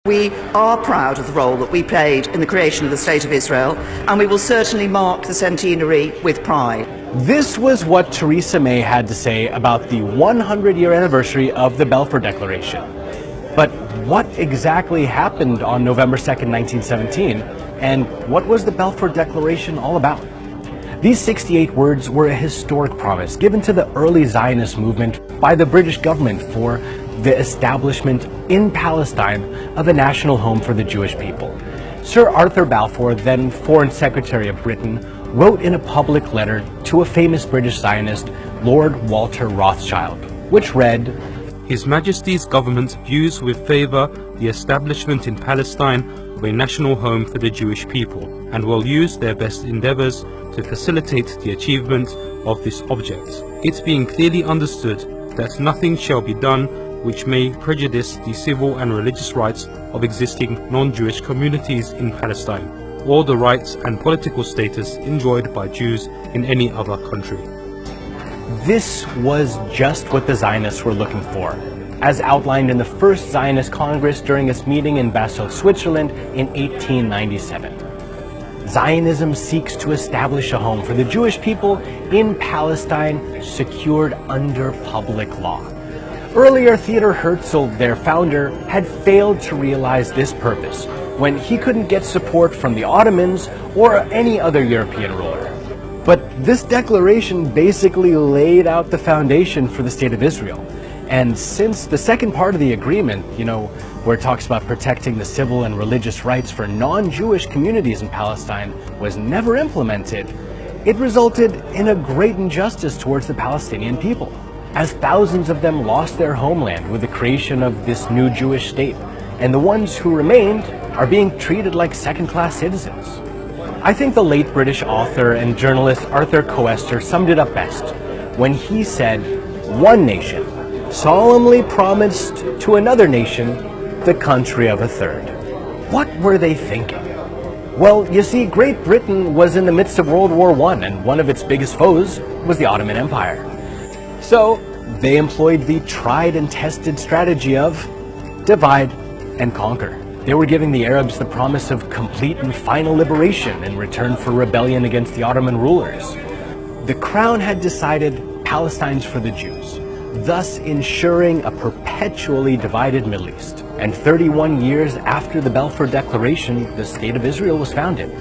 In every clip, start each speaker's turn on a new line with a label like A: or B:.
A: We are proud of the role that we played in the creation of the State of Israel, and we will certainly mark the centenary with pride.
B: This was what Theresa May had to say about the 100-year anniversary of the Balfour Declaration. But what exactly happened on November 2nd, 1917, and what was the Balfour Declaration all about? These 68 words were a historic promise given to the early Zionist movement by the British government for the establishment in Palestine of a national home for the Jewish people. Sir Arthur Balfour, then Foreign Secretary of Britain, wrote in a public letter to a famous British Zionist, Lord Walter Rothschild, which read,
C: His Majesty's government views with favour the establishment in Palestine of a national home for the Jewish people, and will use their best endeavours to facilitate the achievement of this object, it being clearly understood that nothing shall be done which may prejudice the civil and religious rights of existing non-Jewish communities in Palestine, or the rights and political status enjoyed by Jews in any other country.
B: This was just what the Zionists were looking for, as outlined in the First Zionist Congress during its meeting in Basel, Switzerland in 1897. Zionism seeks to establish a home for the Jewish people in Palestine, secured under public law. Earlier, Theodor Herzl, their founder, had failed to realize this purpose when he couldn't get support from the Ottomans or any other European ruler. But this declaration basically laid out the foundation for the State of Israel. And since the second part of the agreement, where it talks about protecting the civil and religious rights for non-Jewish communities in Palestine, was never implemented, it resulted in a great injustice towards the Palestinian people, as thousands of them lost their homeland with the creation of this new Jewish state, and the ones who remained are being treated like second-class citizens. I think the late British author and journalist Arthur Koester summed it up best when he said, "One nation solemnly promised to another nation the country of a third." What were they thinking? Well, you see, Great Britain was in the midst of World War I, and one of its biggest foes was the Ottoman Empire. So they employed the tried and tested strategy of divide and conquer. They were giving the Arabs the promise of complete and final liberation in return for rebellion against the Ottoman rulers. The Crown had decided Palestine's for the Jews, thus ensuring a perpetually divided Middle East. And 31 years after the Balfour Declaration, the State of Israel was founded.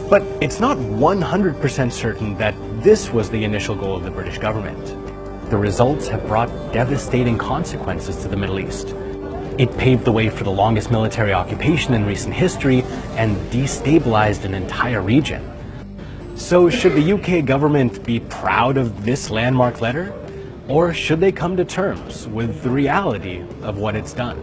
B: But it's not 100% certain that this was the initial goal of the British government. The results have brought devastating consequences to the Middle East. It paved the way for the longest military occupation in recent history and destabilized an entire region. So should the UK government be proud of this landmark letter? Or should they come to terms with the reality of what it's done?